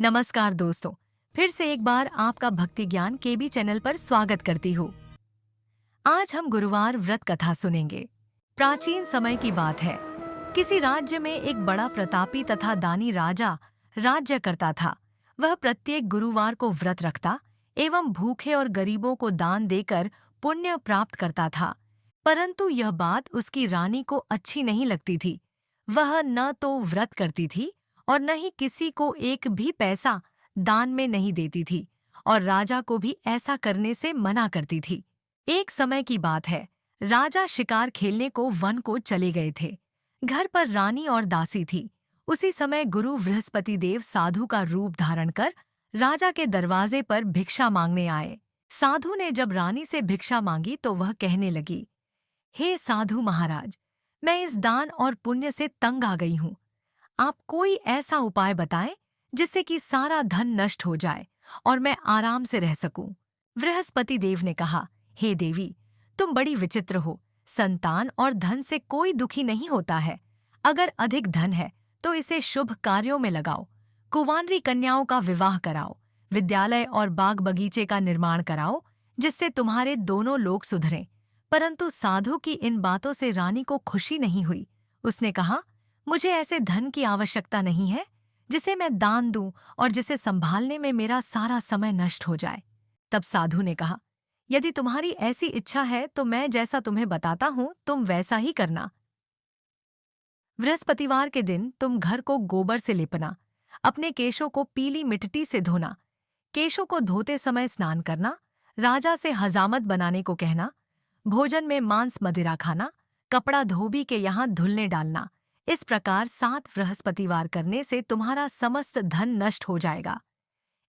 नमस्कार दोस्तों, फिर से एक बार आपका भक्ति ज्ञान केबी चैनल पर स्वागत करती हूँ। आज हम गुरुवार व्रत कथा सुनेंगे। प्राचीन समय की बात है। किसी राज्य में एक बड़ा प्रतापी तथा दानी राजा राज्य करता था। वह प्रत्येक गुरुवार को व्रत रखता एवं भूखे और गरीबों को दान देकर पुण्य प्राप्त करता था। परंतु यह बात उसकी रानी को अच्छी नहीं लगती थी। वह न तो व्रत करती थी और न ही किसी को एक भी पैसा दान में नहीं देती थी और राजा को भी ऐसा करने से मना करती थी। एक समय की बात है। राजा शिकार खेलने को वन को चले गए थे। घर पर रानी और दासी थी। उसी समय गुरु बृहस्पति देव साधु का रूप धारण कर राजा के दरवाजे पर भिक्षा मांगने आए। साधु ने जब रानी से भिक्षा मांगी तो वह कहने लगी, हे साधु महाराज, मैं इस दान और पुण्य से तंग आ गई हूँ। आप कोई ऐसा उपाय बताएं जिससे कि सारा धन नष्ट हो जाए और मैं आराम से रह सकूं। बृहस्पति देव ने कहा, हे देवी, तुम बड़ी विचित्र हो। संतान और धन से कोई दुखी नहीं होता है। अगर अधिक धन है तो इसे शुभ कार्यों में लगाओ। कुंवारी कन्याओं का विवाह कराओ। विद्यालय और बाग बगीचे का निर्माण कराओ जिससे तुम्हारे दोनों लोग सुधरें। परंतु साधु की इन बातों से रानी को खुशी नहीं हुई। उसने कहा, मुझे ऐसे धन की आवश्यकता नहीं है जिसे मैं दान दूं और जिसे संभालने में मेरा सारा समय नष्ट हो जाए। तब साधु ने कहा, यदि तुम्हारी ऐसी इच्छा है तो मैं जैसा तुम्हें बताता हूं तुम वैसा ही करना। बृहस्पतिवार के दिन तुम घर को गोबर से लेपना। अपने केशों को पीली मिट्टी से धोना। केशों को धोते समय स्नान करना। राजा से हजामत बनाने को कहना। भोजन में मांस मदिरा खाना। कपड़ा धोबी के यहाँ धुलने डालना। इस प्रकार 7 बृहस्पतिवार करने से तुम्हारा समस्त धन नष्ट हो जाएगा।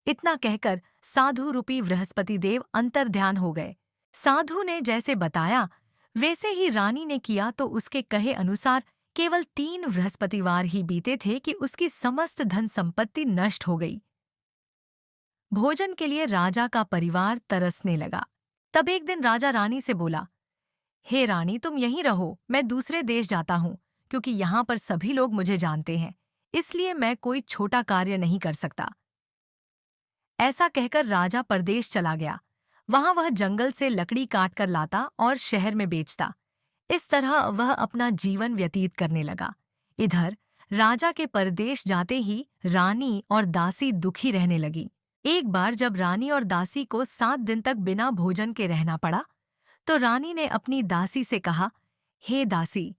इतना कहकर साधु रूपी बृहस्पति देव अंतर्ध्यान हो गए। साधु ने जैसे बताया वैसे ही रानी ने किया तो उसके कहे अनुसार केवल 3 बृहस्पतिवार ही बीते थे कि उसकी समस्त धन संपत्ति नष्ट हो गई। भोजन के लिए राजा का परिवार तरसने लगा। तब एक दिन राजा रानी से बोला, हे रानी, तुम यहीं रहो, मैं दूसरे देश जाता हूँ, क्योंकि यहाँ पर सभी लोग मुझे जानते हैं, इसलिए मैं कोई छोटा कार्य नहीं कर सकता। ऐसा कहकर राजा परदेश चला गया। वहां वह जंगल से लकड़ी काट कर लाता और शहर में बेचता। इस तरह वह अपना जीवन व्यतीत करने लगा। इधर राजा के परदेश जाते ही रानी और दासी दुखी रहने लगी। एक बार जब रानी और दासी को 7 दिन तक बिना भोजन के रहना पड़ा, तो रानी ने अपनी दासी से कहा, हे दासी,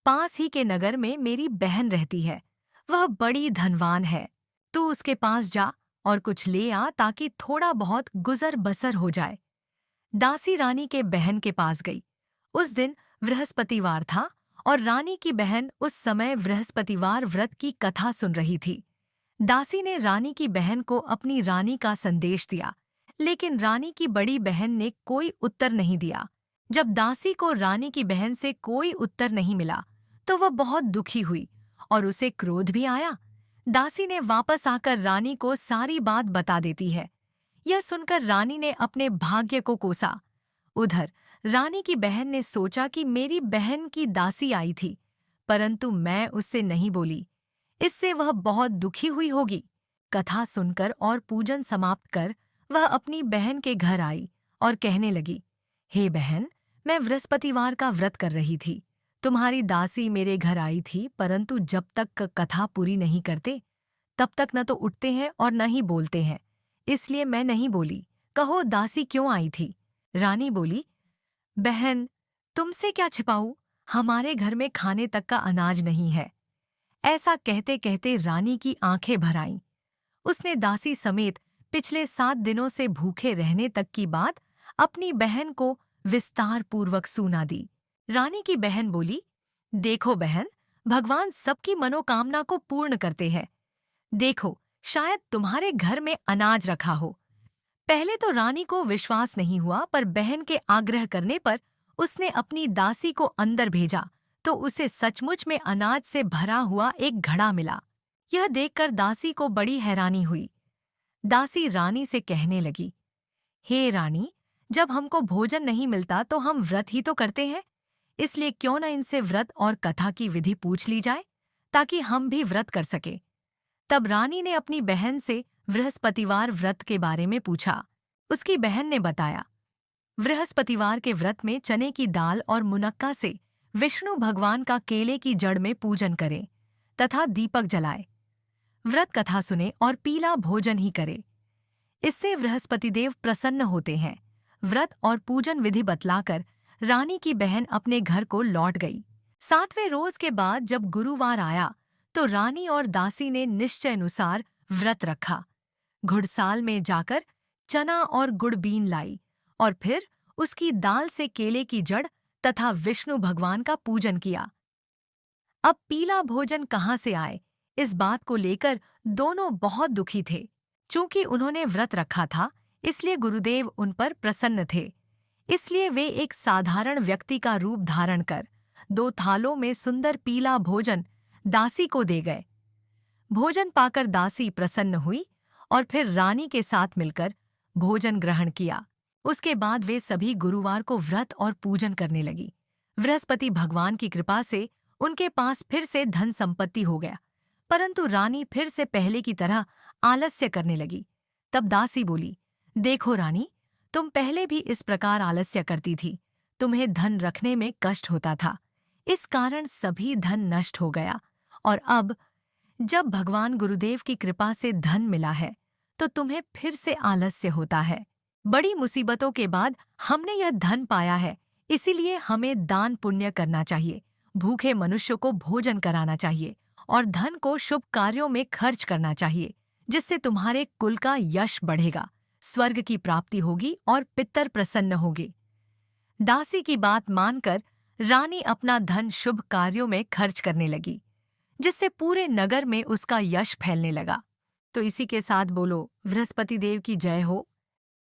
पास ही के नगर में मेरी बहन रहती है। वह बड़ी धनवान है। तू उसके पास जा और कुछ ले आ ताकि थोड़ा बहुत गुजर बसर हो जाए। दासी रानी के बहन के पास गई। उस दिन बृहस्पतिवार था और रानी की बहन उस समय बृहस्पतिवार व्रत की कथा सुन रही थी। दासी ने रानी की बहन को अपनी रानी का संदेश दिया, लेकिन रानी की बड़ी बहन ने कोई उत्तर नहीं दिया। जब दासी को रानी की बहन से कोई उत्तर नहीं मिला तो वह बहुत दुखी हुई और उसे क्रोध भी आया। दासी ने वापस आकर रानी को सारी बात बता देती है। यह सुनकर रानी ने अपने भाग्य को कोसा। उधर रानी की बहन ने सोचा कि मेरी बहन की दासी आई थी, परंतु मैं उससे नहीं बोली, इससे वह बहुत दुखी हुई होगी। कथा सुनकर और पूजन समाप्त कर वह अपनी बहन के घर आई और कहने लगी, हे बहन, मैं बृहस्पतिवार का व्रत कर रही थी। तुम्हारी दासी मेरे घर आई थी, परंतु जब तक कथा पूरी नहीं करते तब तक न तो उठते हैं और न ही बोलते हैं, इसलिए मैं नहीं बोली। कहो दासी क्यों आई थी? रानी बोली, बहन, तुमसे क्या छिपाऊं? हमारे घर में खाने तक का अनाज नहीं है। ऐसा कहते कहते रानी की आंखें भर आईं। उसने दासी समेत पिछले 7 दिनों से भूखे रहने तक की बात अपनी बहन को विस्तार पूर्वक सुना दी। रानी की बहन बोली, देखो बहन, भगवान सबकी मनोकामना को पूर्ण करते हैं। देखो, शायद तुम्हारे घर में अनाज रखा हो। पहले तो रानी को विश्वास नहीं हुआ, पर बहन के आग्रह करने पर उसने अपनी दासी को अंदर भेजा तो उसे सचमुच में अनाज से भरा हुआ एक घड़ा मिला। यह देखकर दासी को बड़ी हैरानी हुई। दासी रानी से कहने लगी, हे रानी, जब हमको भोजन नहीं मिलता तो हम व्रत ही तो करते हैं, इसलिए क्यों न इनसे व्रत और कथा की विधि पूछ ली जाए ताकि हम भी व्रत कर सके। तब रानी ने अपनी बहन से बृहस्पतिवार व्रत के बारे में पूछा। उसकी बहन ने बताया, बृहस्पतिवार के व्रत में चने की दाल और मुनक्का से विष्णु भगवान का केले की जड़ में पूजन करें तथा दीपक जलाए। व्रत कथा सुने और पीला भोजन ही करे। इससे बृहस्पतिदेव प्रसन्न होते हैं। व्रत और पूजन विधि बतलाकर रानी की बहन अपने घर को लौट गई। 7वें रोज के बाद जब गुरुवार आया तो रानी और दासी ने निश्चय अनुसार व्रत रखा। घुड़साल में जाकर चना और गुड़ बीन लाई और फिर उसकी दाल से केले की जड़ तथा विष्णु भगवान का पूजन किया। अब पीला भोजन कहाँ से आए, इस बात को लेकर दोनों बहुत दुखी थे। चूंकि उन्होंने व्रत रखा था, इसलिए गुरुदेव उन पर प्रसन्न थे। इसलिए वे एक साधारण व्यक्ति का रूप धारण कर 2 थालों में सुंदर पीला भोजन दासी को दे गए। भोजन पाकर दासी प्रसन्न हुई और फिर रानी के साथ मिलकर भोजन ग्रहण किया। उसके बाद वे सभी गुरुवार को व्रत और पूजन करने लगी। बृहस्पति भगवान की कृपा से उनके पास फिर से धन संपत्ति हो गया, परंतु रानी फिर से पहले की तरह आलस्य करने लगी। तब दासी बोली, देखो रानी, तुम पहले भी इस प्रकार आलस्य करती थी। तुम्हें धन रखने में कष्ट होता था, इस कारण सभी धन नष्ट हो गया। और अब जब भगवान गुरुदेव की कृपा से धन मिला है तो तुम्हें फिर से आलस्य होता है। बड़ी मुसीबतों के बाद हमने यह धन पाया है, इसीलिए हमें दान पुण्य करना चाहिए, भूखे मनुष्य को भोजन कराना चाहिए और धन को शुभ कार्यों में खर्च करना चाहिए, जिससे तुम्हारे कुल का यश बढ़ेगा, स्वर्ग की प्राप्ति होगी और पितर प्रसन्न होंगे। दासी की बात मानकर रानी अपना धन शुभ कार्यों में खर्च करने लगी, जिससे पूरे नगर में उसका यश फैलने लगा। तो इसी के साथ बोलो बृहस्पति देव की जय हो।